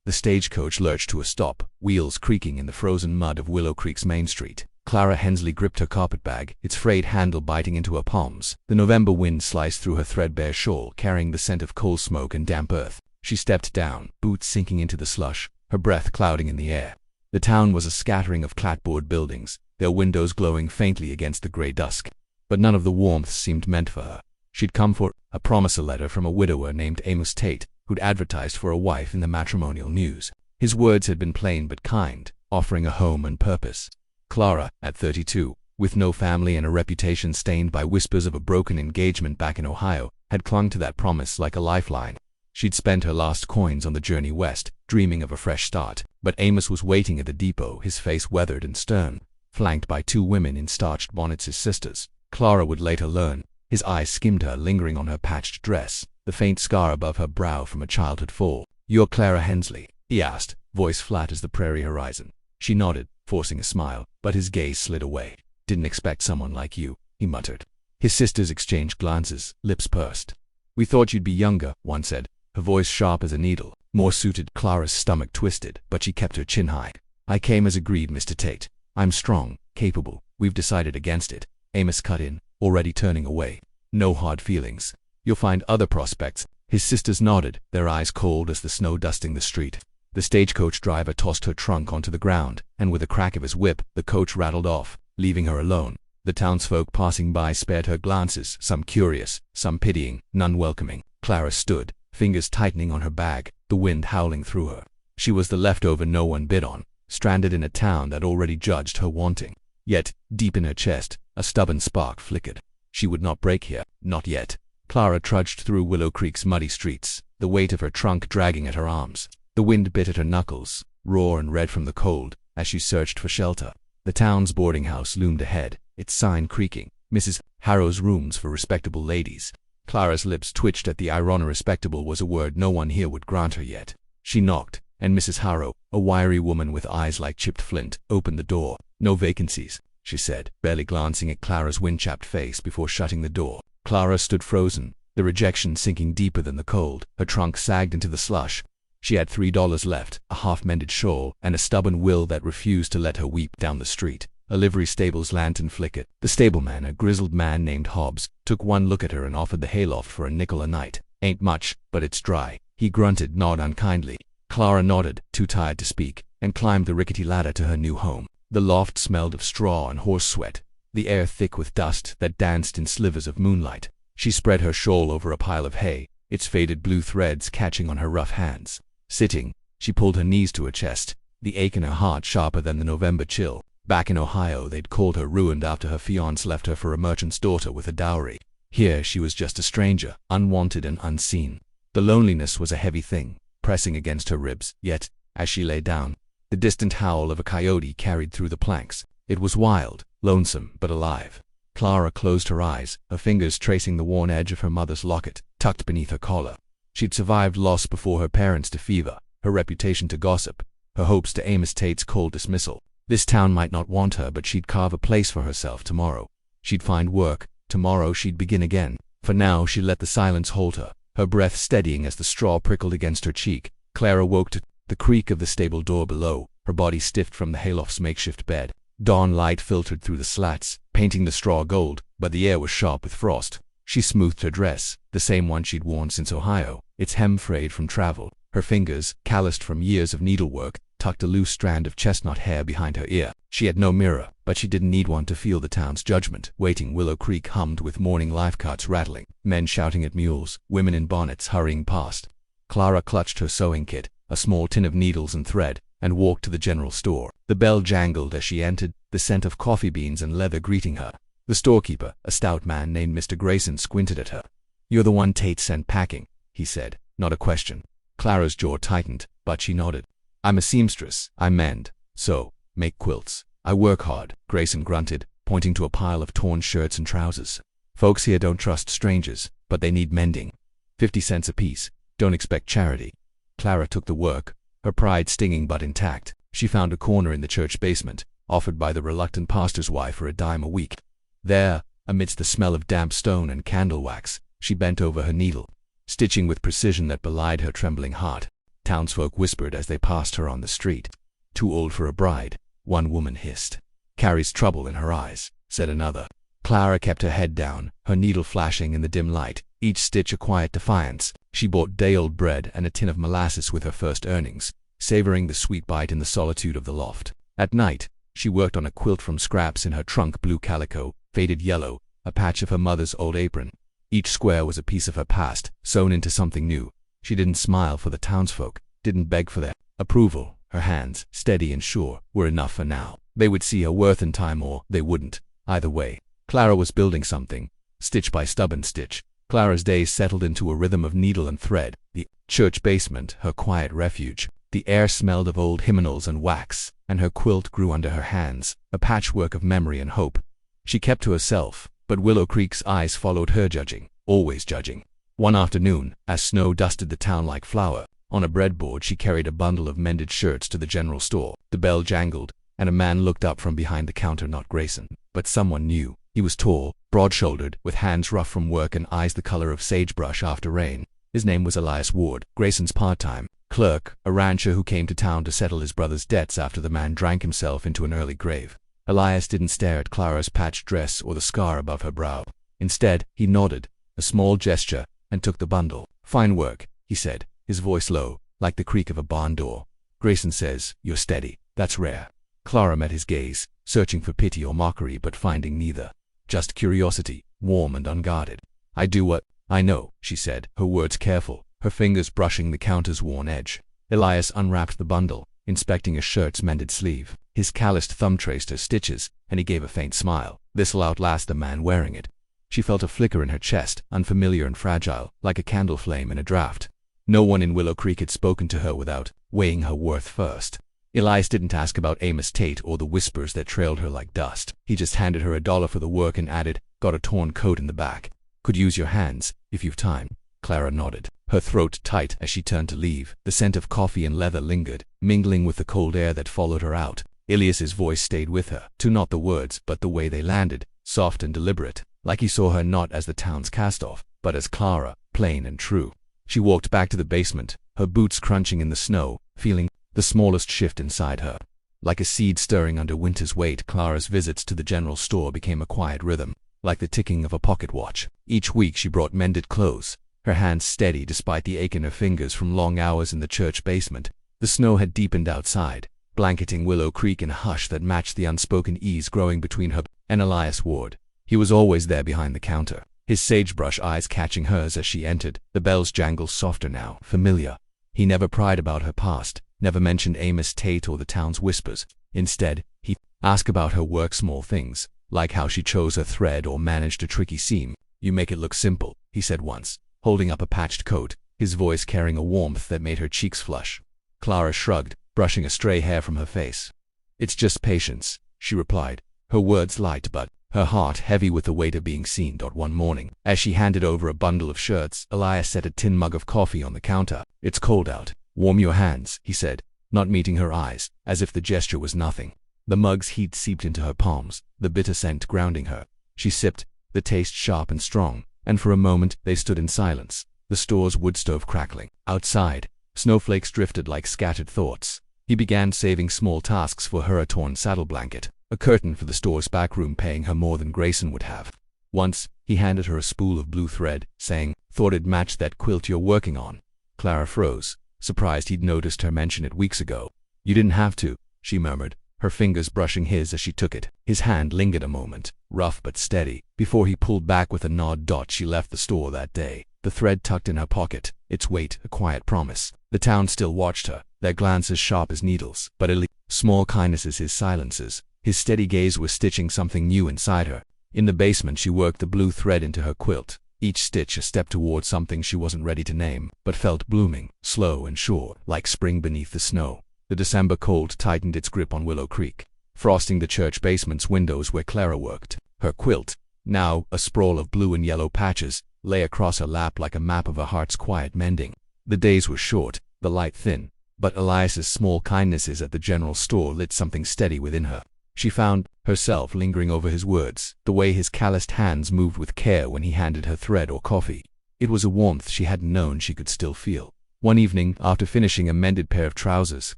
The stagecoach lurched to a stop, wheels creaking in the frozen mud of Willow Creek's main street. Clara Hensley gripped her carpetbag, its frayed handle biting into her palms. The November wind sliced through her threadbare shawl, carrying the scent of coal smoke and damp earth. She stepped down, boots sinking into the slush, her breath clouding in the air. The town was a scattering of clapboard buildings, their windows glowing faintly against the grey dusk. But none of the warmth seemed meant for her. She'd come for a promise letter from a widower named Amos Tate, who'd advertised for a wife in the matrimonial news. His words had been plain but kind, offering a home and purpose. Clara, at 32, with no family and a reputation stained by whispers of a broken engagement back in Ohio, had clung to that promise like a lifeline. She'd spent her last coins on the journey west, dreaming of a fresh start. But Amos was waiting at the depot, his face weathered and stern, flanked by two women in starched bonnets, his sisters. Clara would later learn. His eyes skimmed her, lingering on her patched dress, the faint scar above her brow from a childhood fall. "You're Clara Hensley?" he asked, voice flat as the prairie horizon. She nodded, forcing a smile, but his gaze slid away. "Didn't expect someone like you," he muttered. His sisters exchanged glances, lips pursed. "We thought you'd be younger," one said, her voice sharp as a needle. "More suited." Clara's stomach twisted, but she kept her chin high. "I came as agreed, Mr. Tate. I'm strong, capable. We've decided against it." Amos cut in, already turning away. "No hard feelings. You'll find other prospects." His sisters nodded, their eyes cold as the snow dusting the street. The stagecoach driver tossed her trunk onto the ground, and with a crack of his whip, the coach rattled off, leaving her alone. The townsfolk passing by spared her glances, some curious, some pitying, none welcoming. Clara stood, fingers tightening on her bag, the wind howling through her. She was the leftover no one bid on, stranded in a town that already judged her wanting. Yet, deep in her chest, a stubborn spark flickered. She would not break here, not yet. Clara trudged through Willow Creek's muddy streets, the weight of her trunk dragging at her arms. The wind bit at her knuckles, raw and red from the cold, as she searched for shelter. The town's boarding house loomed ahead, its sign creaking, "Mrs. Harrow's Rooms for Respectable Ladies." Clara's lips twitched at the irony. Respectable was a word no one here would grant her yet. She knocked, and Mrs. Harrow, a wiry woman with eyes like chipped flint, opened the door. "No vacancies," she said, barely glancing at Clara's wind-chapped face before shutting the door. Clara stood frozen, the rejection sinking deeper than the cold. Her trunk sagged into the slush. She had $3 left, a half-mended shawl, and a stubborn will that refused to let her weep down the street. A livery stable's lantern flickered. The stableman, a grizzled man named Hobbs, took one look at her and offered the hayloft for a nickel a night. "Ain't much, but it's dry," he grunted, not unkindly. Clara nodded, too tired to speak, and climbed the rickety ladder to her new home. The loft smelled of straw and horse sweat, the air thick with dust that danced in slivers of moonlight. She spread her shawl over a pile of hay, its faded blue threads catching on her rough hands. Sitting, she pulled her knees to her chest, the ache in her heart sharper than the November chill. Back in Ohio, they'd called her ruined after her fiancé left her for a merchant's daughter with a dowry. Here she was just a stranger, unwanted and unseen. The loneliness was a heavy thing, pressing against her ribs, yet, as she lay down, the distant howl of a coyote carried through the planks. It was wild, lonesome, but alive. Clara closed her eyes, her fingers tracing the worn edge of her mother's locket, tucked beneath her collar. She'd survived loss before her parents to fever, her reputation to gossip, her hopes to Amos Tate's cold dismissal. This town might not want her, but she'd carve a place for herself tomorrow. She'd find work. Tomorrow she'd begin again. For now she let the silence hold her, her breath steadying as the straw prickled against her cheek. Clara woke to the creak of the stable door below, her body stiff from the hayloft's makeshift bed. Dawn light filtered through the slats, painting the straw gold, but the air was sharp with frost. She smoothed her dress, the same one she'd worn since Ohio, its hem frayed from travel. Her fingers, calloused from years of needlework, tucked a loose strand of chestnut hair behind her ear. She had no mirror, but she didn't need one to feel the town's judgment. Waiting, Willow Creek hummed with morning life carts rattling, men shouting at mules, women in bonnets hurrying past. Clara clutched her sewing kit, a small tin of needles and thread, and walked to the general store. The bell jangled as she entered, the scent of coffee beans and leather greeting her. The storekeeper, a stout man named Mr. Grayson, squinted at her. "You're the one Tate sent packing," he said, not a question. Clara's jaw tightened, but she nodded. "I'm a seamstress. I mend, sew, make quilts. I work hard," Grayson grunted, pointing to a pile of torn shirts and trousers. "Folks here don't trust strangers, but they need mending. 50 cents apiece. Don't expect charity." Clara took the work, her pride stinging but intact. She found a corner in the church basement, offered by the reluctant pastor's wife for a dime a week. There, amidst the smell of damp stone and candle wax, she bent over her needle, stitching with precision that belied her trembling heart. Townsfolk whispered as they passed her on the street. "Too old for a bride," one woman hissed. "Carries trouble in her eyes," said another. Clara kept her head down, her needle flashing in the dim light, each stitch a quiet defiance. She bought day-old bread and a tin of molasses with her first earnings, savoring the sweet bite in the solitude of the loft. At night, she worked on a quilt from scraps in her trunk, blue calico, faded yellow, a patch of her mother's old apron. Each square was a piece of her past, sewn into something new. She didn't smile for the townsfolk, didn't beg for their approval. Her hands, steady and sure, were enough for now. They would see her worth in time, or they wouldn't. Either way, Clara was building something, stitch by stubborn stitch. Clara's days settled into a rhythm of needle and thread. The church basement, her quiet refuge. The air smelled of old hymnals and wax, and her quilt grew under her hands, a patchwork of memory and hope. She kept to herself, but Willow Creek's eyes followed her, judging, always judging. One afternoon, as snow dusted the town like flour, on a breadboard she carried a bundle of mended shirts to the general store. The bell jangled, and a man looked up from behind the counter, not Grayson, but someone new. He was tall, broad-shouldered, with hands rough from work and eyes the color of sagebrush after rain. His name was Elias Ward, Grayson's part-time clerk, a rancher who came to town to settle his brother's debts after the man drank himself into an early grave. Elias didn't stare at Clara's patched dress or the scar above her brow. Instead, he nodded, a small gesture, and took the bundle. "Fine work," he said, his voice low, like the creak of a barn door. "Grayson says you're steady. That's rare." Clara met his gaze, searching for pity or mockery but finding neither. Just curiosity, warm and unguarded. "I do what I know," she said, her words careful, her fingers brushing the counter's worn edge. Elias unwrapped the bundle, inspecting a shirt's mended sleeve. His calloused thumb traced her stitches, and he gave a faint smile. "This'll outlast the man wearing it." She felt a flicker in her chest, unfamiliar and fragile, like a candle flame in a draft. No one in Willow Creek had spoken to her without weighing her worth first. Elias didn't ask about Amos Tate or the whispers that trailed her like dust. He just handed her $1 for the work and added, "Got a torn coat in the back. Could use your hands, if you've time." Clara nodded, her throat tight as she turned to leave. The scent of coffee and leather lingered, mingling with the cold air that followed her out. Elias's voice stayed with her, too, not the words, but the way they landed, soft and deliberate, like he saw her not as the town's cast-off, but as Clara, plain and true. She walked back to the basement, her boots crunching in the snow, feeling the smallest shift inside her. Like a seed stirring under winter's weight, Clara's visits to the general store became a quiet rhythm, like the ticking of a pocket watch. Each week she brought mended clothes, her hands steady despite the ache in her fingers from long hours in the church basement. The snow had deepened outside, blanketing Willow Creek in a hush that matched the unspoken ease growing between her and Elias Ward. He was always there behind the counter, his sagebrush eyes catching hers as she entered. The bells jangled softer now, familiar. He never pried about her past, never mentioned Amos Tate or the town's whispers. Instead, he asked about her work, small things, like how she chose her thread or managed a tricky seam. "You make it look simple," he said once, holding up a patched coat, his voice carrying a warmth that made her cheeks flush. Clara shrugged, brushing a stray hair from her face. "It's just patience," she replied, her words light but her heart heavy with the weight of being seen. One morning, as she handed over a bundle of shirts, Elias set a tin mug of coffee on the counter. "It's cold out. Warm your hands," he said, not meeting her eyes, as if the gesture was nothing. The mug's heat seeped into her palms, the bitter scent grounding her. She sipped, the taste sharp and strong, and for a moment they stood in silence, the store's wood stove crackling. Outside, snowflakes drifted like scattered thoughts. He began saving small tasks for her: a torn saddle blanket, a curtain for the store's back room, paying her more than Grayson would have. Once, he handed her a spool of blue thread, saying, "Thought it'd match that quilt you're working on." Clara froze, surprised he'd noticed her mention it weeks ago. "You didn't have to," she murmured, her fingers brushing his as she took it. His hand lingered a moment, rough but steady, before he pulled back with a nod. She left the store that day, the thread tucked in her pocket, its weight a quiet promise. The town still watched her, their glances sharp as needles, but small kindnesses, his silences. His steady gaze was stitching something new inside her. In the basement she worked the blue thread into her quilt, each stitch a step towards something she wasn't ready to name, but felt blooming, slow and sure, like spring beneath the snow. The December cold tightened its grip on Willow Creek, frosting the church basement's windows where Clara worked. Her quilt, now a sprawl of blue and yellow patches, lay across her lap like a map of her heart's quiet mending. The days were short, the light thin, but Elias's small kindnesses at the general store lit something steady within her. She found herself lingering over his words, the way his calloused hands moved with care when he handed her thread or coffee. It was a warmth she hadn't known she could still feel. One evening, after finishing a mended pair of trousers,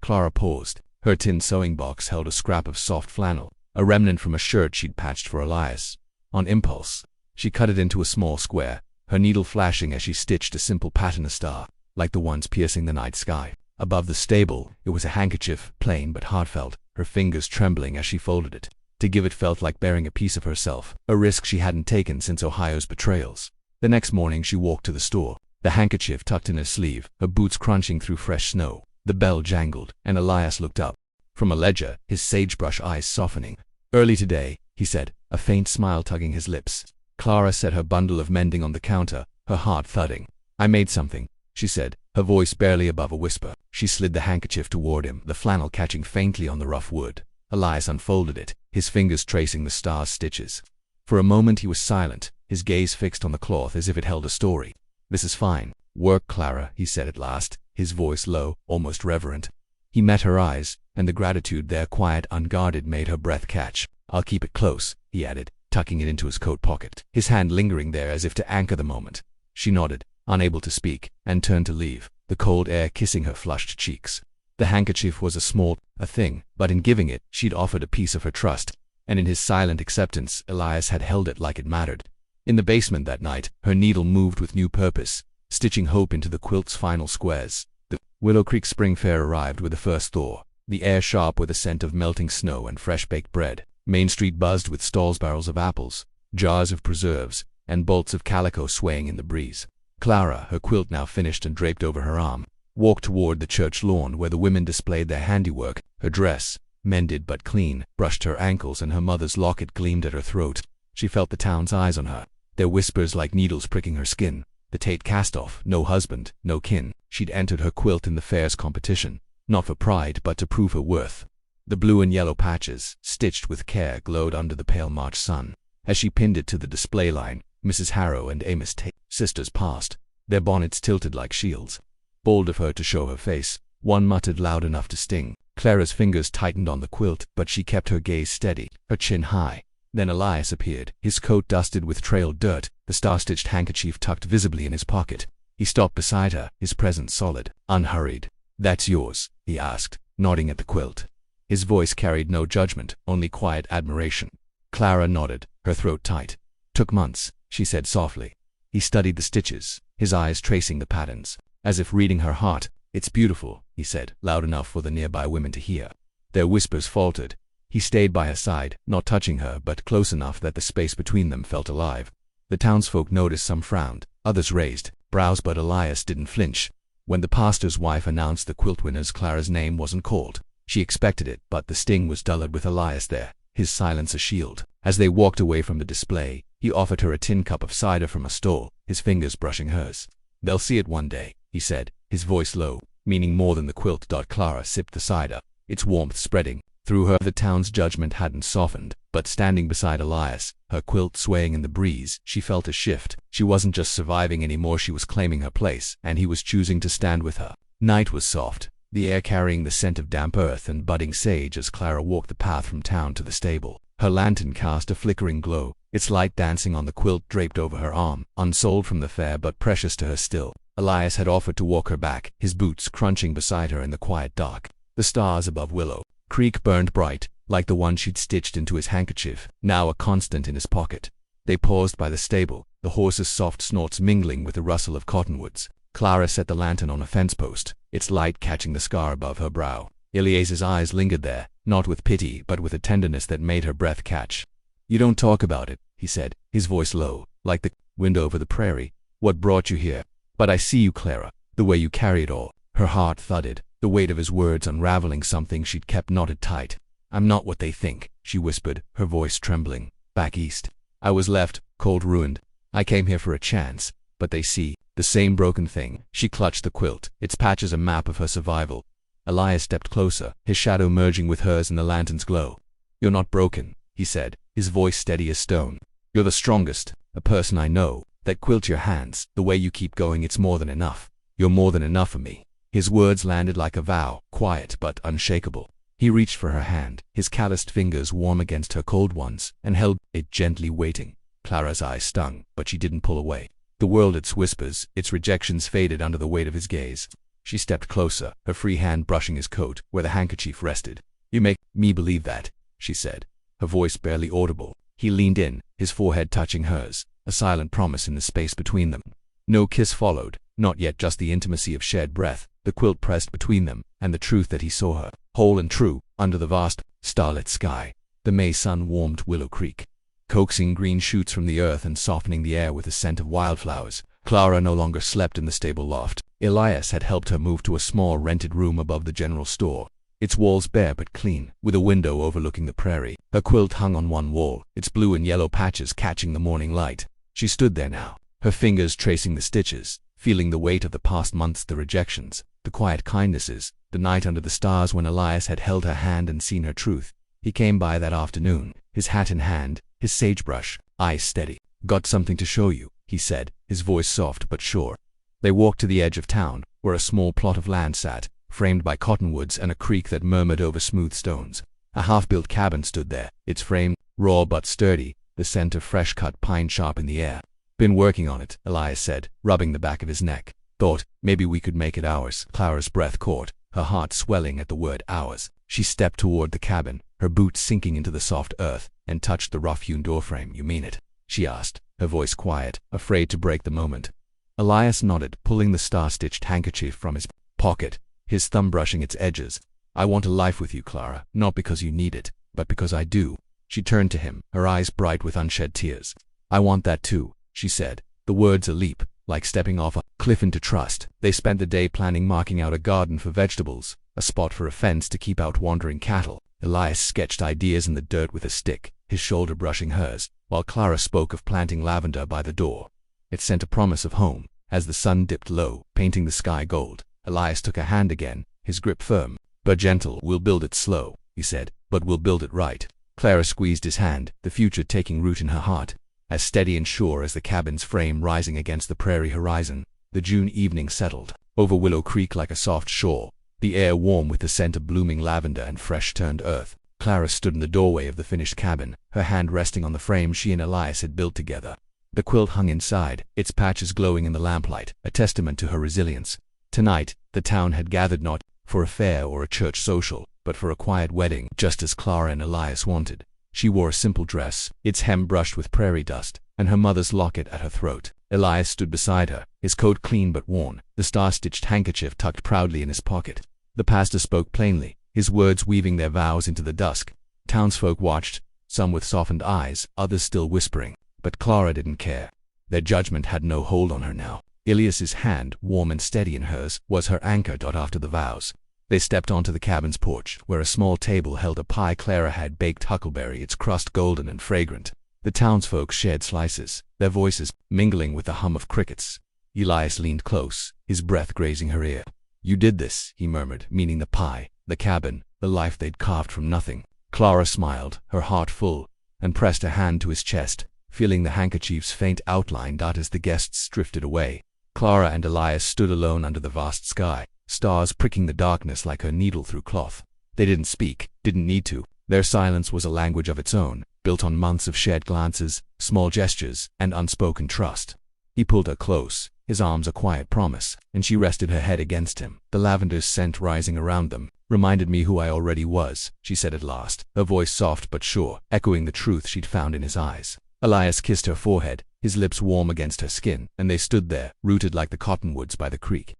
Clara paused. Her tin sewing box held a scrap of soft flannel, a remnant from a shirt she'd patched for Elias. On impulse, she cut it into a small square, her needle flashing as she stitched a simple pattern, a star, like the ones piercing the night sky. Above the stable, it was a handkerchief, plain but heartfelt, her fingers trembling as she folded it. To give it felt like bearing a piece of herself, a risk she hadn't taken since Ohio's betrayals. The next morning she walked to the store, the handkerchief tucked in her sleeve, her boots crunching through fresh snow. The bell jangled, and Elias looked up from a ledger, his sagebrush eyes softening. "Early today," he said, a faint smile tugging his lips. Clara set her bundle of mending on the counter, her heart thudding. "I made something," she said, her voice barely above a whisper. She slid the handkerchief toward him, the flannel catching faintly on the rough wood. Elias unfolded it, his fingers tracing the star's stitches. For a moment he was silent, his gaze fixed on the cloth as if it held a story. "This is fine work, Clara," he said at last, his voice low, almost reverent. He met her eyes, and the gratitude there, quiet, unguarded, made her breath catch. "I'll keep it close," he added, tucking it into his coat pocket, his hand lingering there as if to anchor the moment. She nodded, unable to speak, and turned to leave, the cold air kissing her flushed cheeks. The handkerchief was a small thing, but in giving it, she'd offered a piece of her trust, and in his silent acceptance, Elias had held it like it mattered. In the basement that night, her needle moved with new purpose, stitching hope into the quilt's final squares. The Willow Creek spring fair arrived with the first thaw, the air sharp with the scent of melting snow and fresh-baked bread. Main Street buzzed with stalls, barrels of apples, jars of preserves, and bolts of calico swaying in the breeze. Clara, her quilt now finished and draped over her arm, walked toward the church lawn where the women displayed their handiwork. Her dress, mended but clean, brushed her ankles, and her mother's locket gleamed at her throat. She felt the town's eyes on her, their whispers like needles pricking her skin. The Tate cast-off, no husband, no kin. She'd entered her quilt in the fair's competition, not for pride but to prove her worth. The blue and yellow patches, stitched with care, glowed under the pale March sun. As she pinned it to the display line, Mrs. Harrow and Amos Tate, sisters, passed, their bonnets tilted like shields. Bold of her to show her face, one muttered loud enough to sting. Clara's fingers tightened on the quilt, but she kept her gaze steady, her chin high. Then Elias appeared, his coat dusted with trailed dirt, the star-stitched handkerchief tucked visibly in his pocket. He stopped beside her, his presence solid, unhurried. "That's yours?" he asked, nodding at the quilt. His voice carried no judgment, only quiet admiration. Clara nodded, her throat tight. "Took months," she said softly. He studied the stitches, his eyes tracing the patterns, as if reading her heart. "It's beautiful," he said, loud enough for the nearby women to hear. Their whispers faltered. He stayed by her side, not touching her, but close enough that the space between them felt alive. The townsfolk noticed, some frowned, others raised brows, but Elias didn't flinch. When the pastor's wife announced the quilt winners, Clara's name wasn't called. She expected it, but the sting was dulled with Elias there, his silence a shield. As they walked away from the display, he offered her a tin cup of cider from a stall, his fingers brushing hers. "They'll see it one day," he said, his voice low, meaning more than the quilt. Clara sipped the cider, its warmth spreading. Through her, the town's judgment hadn't softened, but standing beside Elias, her quilt swaying in the breeze, she felt a shift. She wasn't just surviving anymore, she was claiming her place, and he was choosing to stand with her. Night was soft, the air carrying the scent of damp earth and budding sage as Clara walked the path from town to the stable. Her lantern cast a flickering glow, its light dancing on the quilt draped over her arm, unsold from the fair but precious to her still. Elias had offered to walk her back, his boots crunching beside her in the quiet dark. The stars above Willow Creek burned bright, like the one she'd stitched into his handkerchief, now a constant in his pocket. They paused by the stable, the horse's soft snorts mingling with the rustle of cottonwoods. Clara set the lantern on a fence post, its light catching the scar above her brow. Elias's eyes lingered there, not with pity but with a tenderness that made her breath catch. "You don't talk about it," he said, his voice low, like the wind over the prairie. "What brought you here? But I see you, Clara, the way you carry it all." Her heart thudded, the weight of his words unraveling something she'd kept knotted tight. "I'm not what they think," she whispered, her voice trembling. "Back east. I was left, cold, ruined. I came here for a chance, but they see the same broken thing." She clutched the quilt, its patches a map of her survival. Elias stepped closer, his shadow merging with hers in the lantern's glow. "You're not broken," he said, his voice steady as stone. "You're the strongest, a person I know. That quilt, your hands, the way you keep going, it's more than enough. You're more than enough for me." His words landed like a vow, quiet but unshakable. He reached for her hand, his calloused fingers warm against her cold ones, and held it gently, waiting. Clara's eyes stung, but she didn't pull away. The world, its whispers, its rejections faded under the weight of his gaze. She stepped closer, her free hand brushing his coat, where the handkerchief rested. "You make me believe that," she said, her voice barely audible. He leaned in, his forehead touching hers, a silent promise in the space between them. No kiss followed, not yet, just the intimacy of shared breath, the quilt pressed between them, and the truth that he saw her, whole and true, under the vast, starlit sky. The May sun warmed Willow Creek, coaxing green shoots from the earth and softening the air with the scent of wildflowers. Clara no longer slept in the stable loft. Elias had helped her move to a small rented room above the general store, its walls bare but clean, with a window overlooking the prairie. Her quilt hung on one wall, its blue and yellow patches catching the morning light. She stood there now, her fingers tracing the stitches, feeling the weight of the past months, the rejections, the quiet kindnesses, the night under the stars when Elias had held her hand and seen her truth. He came by that afternoon, his hat in hand, his sagebrush, eyes steady. "Got something to show you," he said, his voice soft but sure. They walked to the edge of town, where a small plot of land sat, framed by cottonwoods and a creek that murmured over smooth stones. A half-built cabin stood there, its frame raw but sturdy, the scent of fresh-cut pine sharp in the air. "Been working on it," Elias said, rubbing the back of his neck. "Thought maybe we could make it ours." Clara's breath caught, her heart swelling at the word ours. She stepped toward the cabin, her boots sinking into the soft earth, and touched the rough-hewn doorframe. "You mean it?" she asked, her voice quiet, afraid to break the moment. Elias nodded, pulling the star-stitched handkerchief from his pocket, his thumb brushing its edges. "I want a life with you, Clara, not because you need it, but because I do." She turned to him, her eyes bright with unshed tears. "I want that too," she said, the words a leap, like stepping off a cliff into trust. They spent the day planning, marking out a garden for vegetables, a spot for a fence to keep out wandering cattle. Elias sketched ideas in the dirt with a stick, his shoulder brushing hers, while Clara spoke of planting lavender by the door. It sent a promise of home. As the sun dipped low, painting the sky gold, Elias took her hand again, his grip firm, but gentle. "We'll build it slow," he said, "but we'll build it right." Clara squeezed his hand, the future taking root in her heart, as steady and sure as the cabin's frame rising against the prairie horizon. The June evening settled over Willow Creek like a soft shore, the air warm with the scent of blooming lavender and fresh-turned earth. Clara stood in the doorway of the finished cabin, her hand resting on the frame she and Elias had built together. The quilt hung inside, its patches glowing in the lamplight, a testament to her resilience. Tonight, the town had gathered not for a fair or a church social, but for a quiet wedding, just as Clara and Elias wanted. She wore a simple dress, its hem brushed with prairie dust, and her mother's locket at her throat. Elias stood beside her, his coat clean but worn, the star-stitched handkerchief tucked proudly in his pocket. The pastor spoke plainly, his words weaving their vows into the dusk. Townsfolk watched, some with softened eyes, others still whispering. But Clara didn't care. Their judgment had no hold on her now. Elias's hand, warm and steady in hers, was her anchor. After the vows, they stepped onto the cabin's porch, where a small table held a pie Clara had baked, huckleberry, its crust golden and fragrant. The townsfolk shared slices, their voices mingling with the hum of crickets. Elias leaned close, his breath grazing her ear. "You did this," he murmured, meaning the pie, the cabin, the life they'd carved from nothing. Clara smiled, her heart full, and pressed a hand to his chest, feeling the handkerchief's faint outline as the guests drifted away. Clara and Elias stood alone under the vast sky, stars pricking the darkness like her needle through cloth. They didn't speak, didn't need to. Their silence was a language of its own, built on months of shared glances, small gestures, and unspoken trust. He pulled her close, his arms a quiet promise, and she rested her head against him. "The lavender's scent rising around them reminded me who I already was," she said at last, her voice soft but sure, echoing the truth she'd found in his eyes. Elias kissed her forehead, his lips warm against her skin, and they stood there, rooted like the cottonwoods by the creek.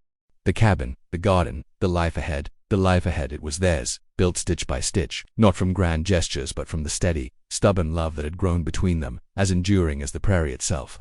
The cabin, the garden, the life ahead, it was theirs, built stitch by stitch, not from grand gestures but from the steady, stubborn love that had grown between them, as enduring as the prairie itself.